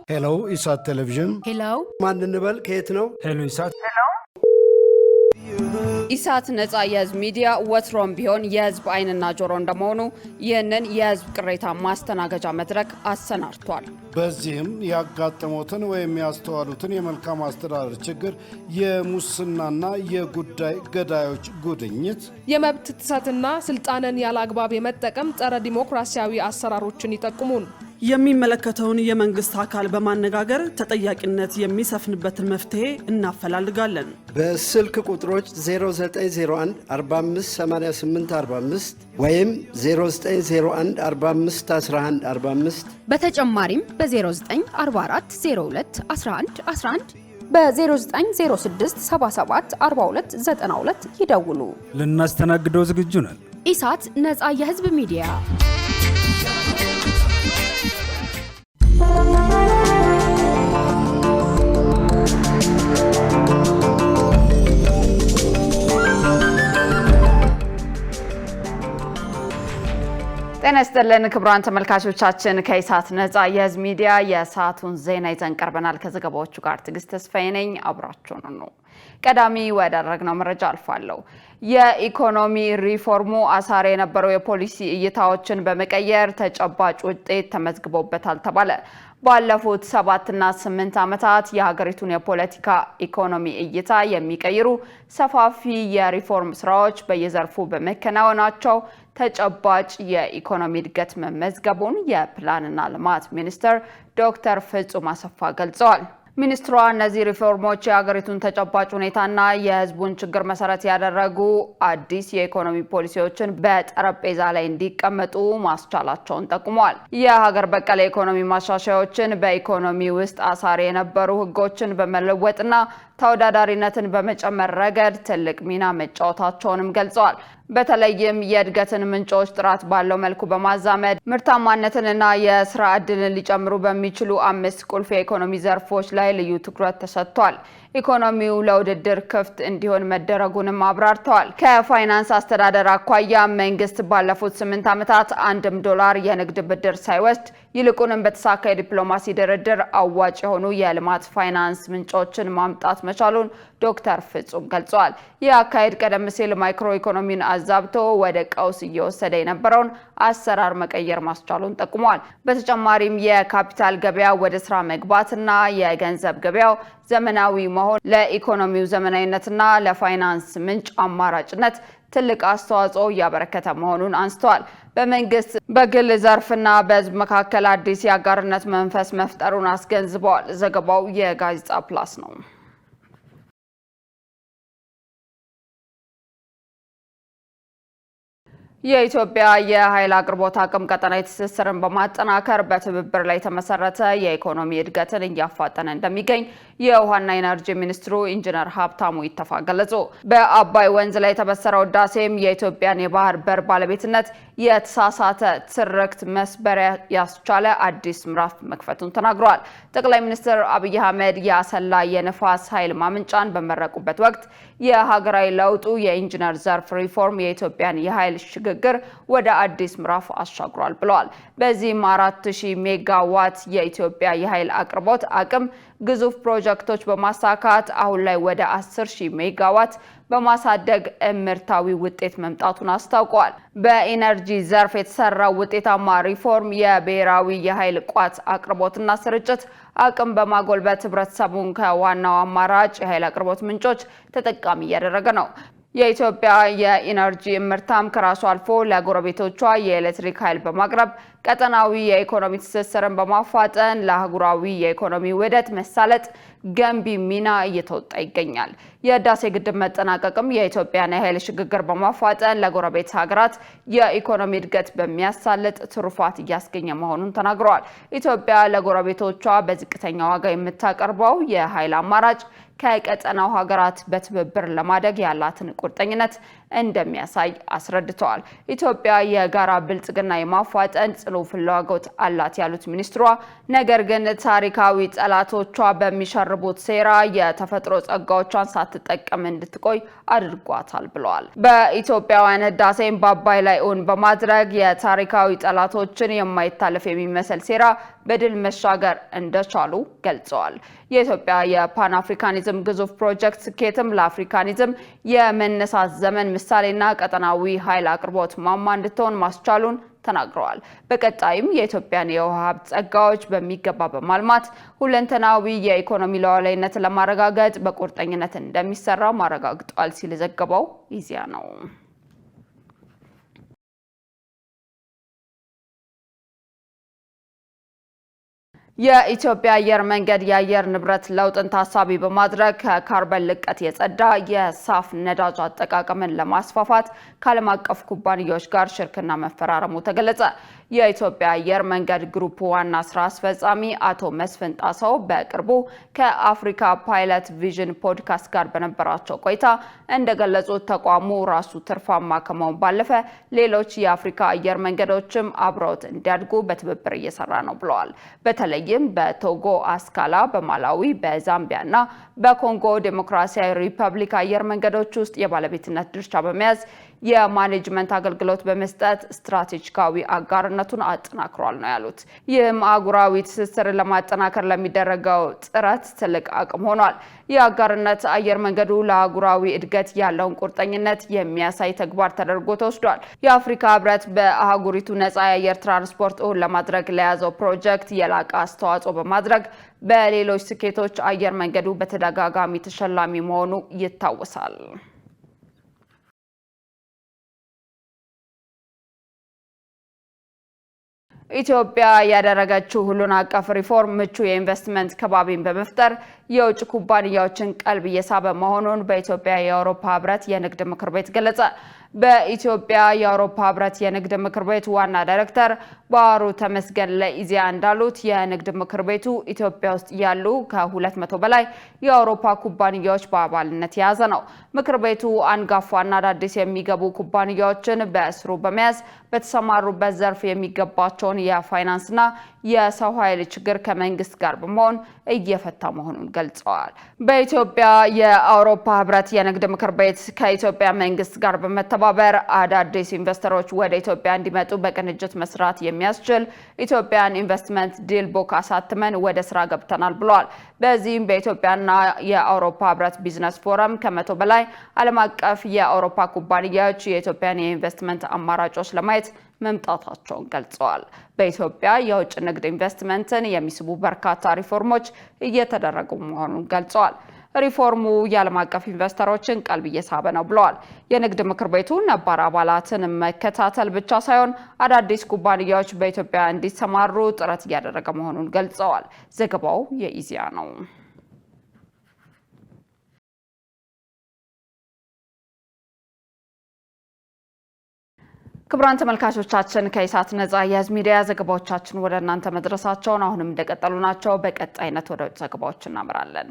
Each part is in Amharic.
Hello, ኢሳት ቴሌቪዥን Hello ማን እንበል ከየት ነው? ሄሎ ኢሳት ኢሳት ነጻ የህዝብ ሚዲያ ወትሮም ቢሆን የህዝብ አይንና ጆሮ እንደመሆኑ ይህንን የህዝብ ቅሬታ ማስተናገጃ መድረክ አሰናድቷል። በዚህም ያጋጠሙትን ወይም ያስተዋሉትን የመልካም አስተዳደር ችግር፣ የሙስናና የጉዳይ ገዳዮች ጉድኝት፣ የመብት ጥሰትና ስልጣንን ያላግባብ የመጠቀም ጸረ ዲሞክራሲያዊ አሰራሮችን ይጠቁሙን። የሚመለከተውን የመንግስት አካል በማነጋገር ተጠያቂነት የሚሰፍንበትን መፍትሄ እናፈላልጋለን። በስልክ ቁጥሮች 0901 458845 ወይም 0901 451145 በተጨማሪም በ0944 02 11 11 በ0906 77 42 92 ይደውሉ። ልናስተናግደው ዝግጁ ነን። ኢሳት ነጻ የህዝብ ሚዲያ። ጤና ይስጥልን ክቡራን ተመልካቾቻችን፣ ከኢሳት ነጻ የህዝብ ሚዲያ የሰዓቱን ዜና ይዘን ቀርበናል። ከዘገባዎቹ ጋር ትዕግስት ተስፋዬ ነኝ። አብራችሁን ነው። ቀዳሚ ወዳደረግነው መረጃ አልፋለሁ። የኢኮኖሚ ሪፎርሙ አሳሪ የነበረው የፖሊሲ እይታዎችን በመቀየር ተጨባጭ ውጤት ተመዝግቦበታል ተባለ። ባለፉት 7 እና 8 ዓመታት የሀገሪቱን የፖለቲካ ኢኮኖሚ እይታ የሚቀይሩ ሰፋፊ የሪፎርም ስራዎች በየዘርፉ በመከናወናቸው ተጨባጭ የኢኮኖሚ እድገት መመዝገቡን የፕላንና ልማት ሚኒስትር ዶክተር ፍጹም አሰፋ ገልጸዋል። ሚኒስትሯ እነዚህ ሪፎርሞች የሀገሪቱን ተጨባጭ ሁኔታና የህዝቡን ችግር መሰረት ያደረጉ አዲስ የኢኮኖሚ ፖሊሲዎችን በጠረጴዛ ላይ እንዲቀመጡ ማስቻላቸውን ጠቁመዋል። የሀገር በቀል የኢኮኖሚ ማሻሻያዎችን በኢኮኖሚ ውስጥ አሳሪ የነበሩ ህጎችን በመለወጥና ተወዳዳሪነትን በመጨመር ረገድ ትልቅ ሚና መጫወታቸውንም ገልጸዋል። በተለይም የእድገትን ምንጮች ጥራት ባለው መልኩ በማዛመድ ምርታማነትንና የስራ ዕድልን ሊጨምሩ በሚችሉ 5 ቁልፍ የኢኮኖሚ ዘርፎች ላይ ልዩ ትኩረት ተሰጥቷል። ኢኮኖሚው ለውድድር ክፍት እንዲሆን መደረጉንም አብራርተዋል። ከፋይናንስ አስተዳደር አኳያ መንግስት ባለፉት 8 ዓመታት $1 የንግድ ብድር ሳይወስድ ይልቁንም በተሳካ የዲፕሎማሲ ድርድር አዋጭ የሆኑ የልማት ፋይናንስ ምንጮችን ማምጣት መቻሉን ዶክተር ፍጹም ገልጸዋል። ይህ አካሄድ ቀደም ሲል ማይክሮ ኢኮኖሚን አዛብቶ ወደ ቀውስ እየወሰደ የነበረውን አሰራር መቀየር ማስቻሉን ጠቁመዋል። በተጨማሪም የካፒታል ገበያ ወደ ስራ መግባትና የገንዘብ ገበያው ዘመናዊ መሆን ለኢኮኖሚው ዘመናዊነትና ለፋይናንስ ምንጭ አማራጭነት ትልቅ አስተዋጽኦ ያበረከተ መሆኑን አንስተዋል። በመንግስት በግል ዘርፍና በህዝብ መካከል አዲስ የአጋርነት መንፈስ መፍጠሩን አስገንዝበዋል። ዘገባው የጋዜጣ ፕላስ ነው። የኢትዮጵያ የኃይል አቅርቦት አቅም ቀጠናዊ ትስስርን በማጠናከር በትብብር ላይ የተመሰረተ የኢኮኖሚ እድገትን እያፋጠነ እንደሚገኝ የውሃና ኢነርጂ ሚኒስትሩ ኢንጂነር ሀብታሙ ኢተፋ ገለጹ። በአባይ ወንዝ ላይ የተበሰረው ህዳሴም የኢትዮጵያን የባህር በር ባለቤትነት የተሳሳተ ትርክት መስበሪያ ያስቻለ አዲስ ምዕራፍ መክፈቱን ተናግረዋል። ጠቅላይ ሚኒስትር አብይ አህመድ የአሰላ የንፋስ ኃይል ማመንጫን በመረቁበት ወቅት የሀገራዊ ለውጡ የኢንጂነር ዘርፍ ሪፎርም የኢትዮጵያን የኃይል ሽግግር ወደ አዲስ ምዕራፍ አሻግሯል ብለዋል። በዚህም 4000 ሜጋዋት የኢትዮጵያ የኃይል አቅርቦት አቅም ግዙፍ ፕሮጀክቶች በማሳካት አሁን ላይ ወደ 10000 ሜጋዋት በማሳደግ እምርታዊ ውጤት መምጣቱን አስታውቀዋል። በኢነርጂ ዘርፍ የተሰራው ውጤታማ ሪፎርም የብሔራዊ የኃይል ቋት አቅርቦትና ስርጭት አቅም በማጎልበት ህብረተሰቡን ከዋናው አማራጭ የኃይል አቅርቦት ምንጮች ተጠቃሚ እያደረገ ነው። የኢትዮጵያ የኢነርጂ ምርታም ከራሱ አልፎ ለጎረቤቶቿ የኤሌክትሪክ ኃይል በማቅረብ ቀጠናዊ የኢኮኖሚ ትስስርን በማፋጠን ለአህጉራዊ የኢኮኖሚ ውህደት መሳለጥ ገንቢ ሚና እየተወጣ ይገኛል። የህዳሴ ግድብ መጠናቀቅም የኢትዮጵያን የኃይል ሽግግር በማፋጠን ለጎረቤት ሀገራት የኢኮኖሚ እድገት በሚያሳልጥ ትሩፋት እያስገኘ መሆኑን ተናግረዋል። ኢትዮጵያ ለጎረቤቶቿ በዝቅተኛ ዋጋ የምታቀርበው የኃይል አማራጭ ከቀጠናው ሀገራት በትብብር ለማደግ ያላትን ቁርጠኝነት እንደሚያሳይ አስረድተዋል። ኢትዮጵያ የጋራ ብልጽግና የማፋጠን ጽኑ ጽኑ ፍላጎት አላት ያሉት ሚኒስትሯ ነገር ግን ታሪካዊ ጠላቶቿ በሚሸርቡት ሴራ የተፈጥሮ ጸጋዎቿን ሳትጠቀም እንድትቆይ አድርጓታል ብለዋል። በኢትዮጵያውያን ህዳሴን በአባይ ላይ እውን በማድረግ የታሪካዊ ጠላቶችን የማይታለፍ የሚመስል ሴራ በድል መሻገር እንደቻሉ ገልጸዋል። የኢትዮጵያ የፓን አፍሪካኒዝም ግዙፍ ፕሮጀክት ስኬትም ለአፍሪካኒዝም የመነሳት ዘመን ምሳሌና ቀጠናዊ ኃይል አቅርቦት ማማ እንድትሆን ማስቻሉን ተናግረዋል። በቀጣይም የኢትዮጵያን የውሃ ሀብት ጸጋዎች በሚገባ በማልማት ሁለንተናዊ የኢኮኖሚ ሉዓላዊነትን ለማረጋገጥ በቁርጠኝነት እንደሚሰራ ማረጋግጧል ሲል ዘገባው ኢዜአ ነው። የኢትዮጵያ አየር መንገድ የአየር ንብረት ለውጥን ታሳቢ በማድረግ ከካርበን ልቀት የጸዳ የሳፍ ነዳጅ አጠቃቀምን ለማስፋፋት ከዓለም አቀፍ ኩባንያዎች ጋር ሽርክና መፈራረሙ ተገለጸ። የኢትዮጵያ አየር መንገድ ግሩፕ ዋና ስራ አስፈጻሚ አቶ መስፍን ጣሰው በቅርቡ ከአፍሪካ ፓይለት ቪዥን ፖድካስት ጋር በነበራቸው ቆይታ እንደገለጹት ተቋሙ ራሱ ትርፋማ ከመሆን ባለፈ ሌሎች የአፍሪካ አየር መንገዶችም አብረውት እንዲያድጉ በትብብር እየሰራ ነው ብለዋል። በተለይም በቶጎ አስካላ፣ በማላዊ፣ በዛምቢያና በኮንጎ ዴሞክራሲያዊ ሪፐብሊክ አየር መንገዶች ውስጥ የባለቤትነት ድርሻ በመያዝ የማኔጅመንት አገልግሎት በመስጠት ስትራቴጂካዊ አጋርነቱን አጠናክሯል ነው ያሉት። ይህም አህጉራዊ ትስስርን ለማጠናከር ለሚደረገው ጥረት ትልቅ አቅም ሆኗል። የአጋርነት አየር መንገዱ ለአህጉራዊ እድገት ያለውን ቁርጠኝነት የሚያሳይ ተግባር ተደርጎ ተወስዷል። የአፍሪካ ህብረት በአህጉሪቱ ነፃ የአየር ትራንስፖርት እውን ለማድረግ ለያዘው ፕሮጀክት የላቀ አስተዋጽኦ በማድረግ በሌሎች ስኬቶች አየር መንገዱ በተደጋጋሚ ተሸላሚ መሆኑ ይታወሳል። ኢትዮጵያ ያደረገችው ሁሉን አቀፍ ሪፎርም ምቹ የኢንቨስትመንት ከባቢን በመፍጠር የውጭ ኩባንያዎችን ቀልብ እየሳበ መሆኑን በኢትዮጵያ የአውሮፓ ህብረት የንግድ ምክር ቤት ገለጸ። በኢትዮጵያ የአውሮፓ ህብረት የንግድ ምክር ቤት ዋና ዳይሬክተር ባህሩ ተመስገን ለኢዜአ እንዳሉት የንግድ ምክር ቤቱ ኢትዮጵያ ውስጥ ያሉ ከ200 በላይ የአውሮፓ ኩባንያዎች በአባልነት የያዘ ነው። ምክር ቤቱ አንጋፋና አዳዲስ የሚገቡ ኩባንያዎችን በእስሩ በመያዝ በተሰማሩበት ዘርፍ የሚገባቸውን የፋይናንስና የሰው ኃይል ችግር ከመንግስት ጋር በመሆን እየፈታ መሆኑን ገልጸዋል። በኢትዮጵያ የአውሮፓ ህብረት የንግድ ምክር ቤት ከኢትዮጵያ መንግስት ጋር በመተባበር አዳዲስ ኢንቨስተሮች ወደ ኢትዮጵያ እንዲመጡ በቅንጅት መስራት የሚያስችል ኢትዮጵያን ኢንቨስትመንት ዲል ቡክ አሳትመን ወደ ስራ ገብተናል ብለዋል። በዚህም በኢትዮጵያና የአውሮፓ ህብረት ቢዝነስ ፎረም ከ100 በላይ ዓለም አቀፍ የአውሮፓ ኩባንያዎች የኢትዮጵያን የኢንቨስትመንት አማራጮች ለማየት መምጣታቸውን ገልጸዋል። በኢትዮጵያ የውጭ ንግድ ኢንቨስትመንትን የሚስቡ በርካታ ሪፎርሞች እየተደረጉ መሆኑን ገልጸዋል። ሪፎርሙ የዓለም አቀፍ ኢንቨስተሮችን ቀልብ እየሳበ ነው ብለዋል። የንግድ ምክር ቤቱ ነባር አባላትን መከታተል ብቻ ሳይሆን አዳዲስ ኩባንያዎች በኢትዮጵያ እንዲሰማሩ ጥረት እያደረገ መሆኑን ገልጸዋል። ዘገባው የኢዜአ ነው። ክቡራን ተመልካቾቻችን ከኢሳት ነፃ የህዝብ ሚዲያ ዘገባዎቻችን ወደ እናንተ መድረሳቸውን አሁንም እንደቀጠሉ ናቸው። በቀጣይነት ወደ ዘገባዎች እናመራለን።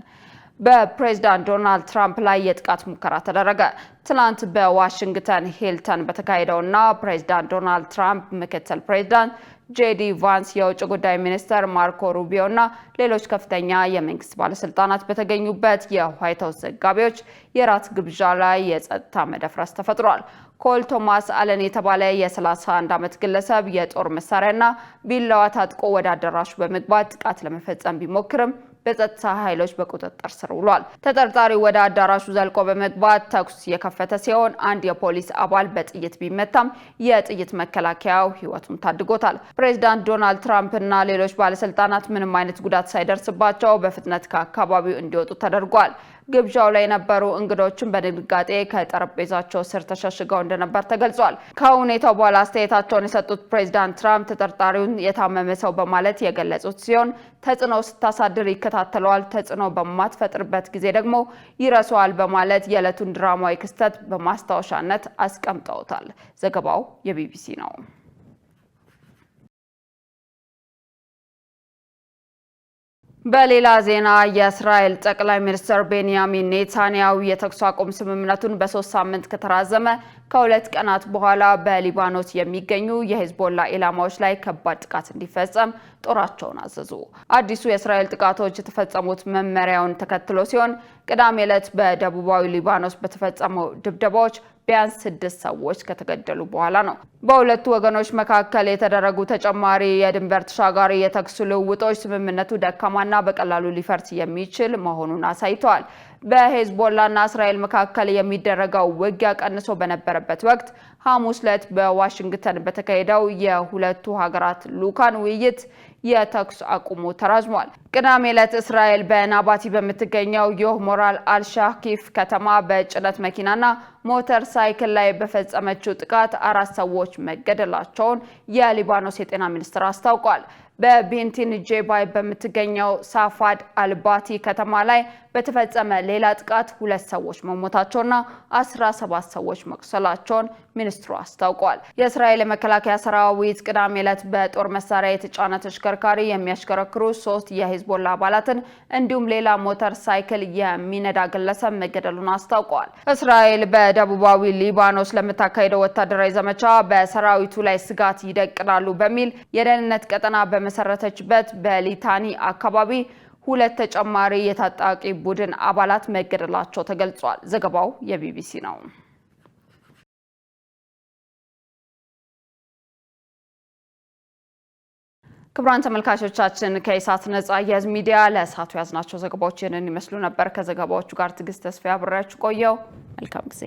በፕሬዝዳንት ዶናልድ ትራምፕ ላይ የጥቃት ሙከራ ተደረገ። ትላንት በዋሽንግተን ሂልተን በተካሄደውና ፕሬዝዳንት ዶናልድ ትራምፕ ምክትል ፕሬዝዳንት ጄዲ ቫንስ የውጭ ጉዳይ ሚኒስተር ማርኮ ሩቢዮ እና ሌሎች ከፍተኛ የመንግስት ባለስልጣናት በተገኙበት የዋይት ሃውስ ዘጋቢዎች የራት ግብዣ ላይ የጸጥታ መደፍረስ ተፈጥሯል። ኮል ቶማስ አለን የተባለ የ31 ዓመት ግለሰብ የጦር መሳሪያና ቢላዋ ታጥቆ ወደ አዳራሹ በመግባት ጥቃት ለመፈጸም ቢሞክርም በጸጥታ ኃይሎች በቁጥጥር ስር ውሏል። ተጠርጣሪው ወደ አዳራሹ ዘልቆ በመግባት ተኩስ የከፈተ ሲሆን አንድ የፖሊስ አባል በጥይት ቢመታም የጥይት መከላከያው ህይወቱን ታድጎታል። ፕሬዝዳንት ዶናልድ ትራምፕ እና ሌሎች ባለስልጣናት ምንም አይነት ጉዳት ሳይደርስባቸው በፍጥነት ከአካባቢው እንዲወጡ ተደርጓል። ግብዣው ላይ የነበሩ እንግዶችን በድንጋጤ ከጠረጴዛቸው ስር ተሸሽገው እንደነበር ተገልጿል። ከሁኔታው በኋላ አስተያየታቸውን የሰጡት ፕሬዝዳንት ትራምፕ ተጠርጣሪውን የታመመ ሰው በማለት የገለጹት ሲሆን ተጽዕኖ ስታሳድር ይከታተለዋል፣ ተጽዕኖ በማትፈጥርበት ጊዜ ደግሞ ይረሳዋል በማለት የዕለቱን ድራማዊ ክስተት በማስታወሻነት አስቀምጠውታል። ዘገባው የቢቢሲ ነው። በሌላ ዜና የእስራኤል ጠቅላይ ሚኒስትር ቤንያሚን ኔታንያሁ የተኩስ አቁም ስምምነቱን በ3 ሳምንት ከተራዘመ ከሁለት ቀናት በኋላ በሊባኖስ የሚገኙ የሂዝቦላ ኢላማዎች ላይ ከባድ ጥቃት እንዲፈጸም ጦራቸውን አዘዙ። አዲሱ የእስራኤል ጥቃቶች የተፈጸሙት መመሪያውን ተከትሎ ሲሆን ቅዳሜ ዕለት በደቡባዊ ሊባኖስ በተፈጸመው ድብደባዎች ቢያንስ 6 ሰዎች ከተገደሉ በኋላ ነው። በሁለቱ ወገኖች መካከል የተደረጉ ተጨማሪ የድንበር ተሻጋሪ የተኩስ ልውውጦች ስምምነቱ ደካማና በቀላሉ ሊፈርስ የሚችል መሆኑን አሳይተዋል። በሂዝቦላና እስራኤል መካከል የሚደረገው ውጊያ ቀንሶ በነበረበት ወቅት ሐሙስ ዕለት በዋሽንግተን በተካሄደው የሁለቱ ሀገራት ልዑካን ውይይት የተኩስ አቁሙ ተራዝሟል። ቅዳሜ ዕለት እስራኤል በናባቲ በምትገኘው የሞራል አልሻኪፍ ከተማ በጭነት መኪናና ሞተር ሳይክል ላይ በፈጸመችው ጥቃት 4 ሰዎች መገደላቸውን የሊባኖስ የጤና ሚኒስቴር አስታውቋል። በቤንቲን ጄባይ በምትገኘው ሳፋድ አልባቲ ከተማ ላይ በተፈጸመ ሌላ ጥቃት 2 ሰዎች መሞታቸውና 17 ሰዎች መቁሰላቸውን ሚኒስትሩ አስታውቋል። የእስራኤል መከላከያ ሰራዊት ቅዳሜ ዕለት በጦር መሳሪያ የተጫነ ተሽከርካሪ የሚያሽከረክሩ 3 የሂዝቦላ አባላትን እንዲሁም ሌላ ሞተር ሳይክል የሚነዳ ግለሰብ መገደሉን አስታውቋል። እስራኤል በደቡባዊ ሊባኖስ ለምታካሄደው ወታደራዊ ዘመቻ በሰራዊቱ ላይ ስጋት ይደቅናሉ በሚል የደህንነት ቀጠና በመሰረተችበት በሊታኒ አካባቢ 2 ተጨማሪ የታጣቂ ቡድን አባላት መገደላቸው ተገልጿል። ዘገባው የቢቢሲ ነው። ክቡራን ተመልካቾቻችን ከኢሳት ነጻ የህዝብ ሚዲያ ለሰዓቱ ያዝናቸው ዘገባዎች ይህንን ይመስሉ ነበር። ከዘገባዎቹ ጋር ትዕግስት ተስፋዬ አብሬያችሁ ቆየው። መልካም ጊዜ።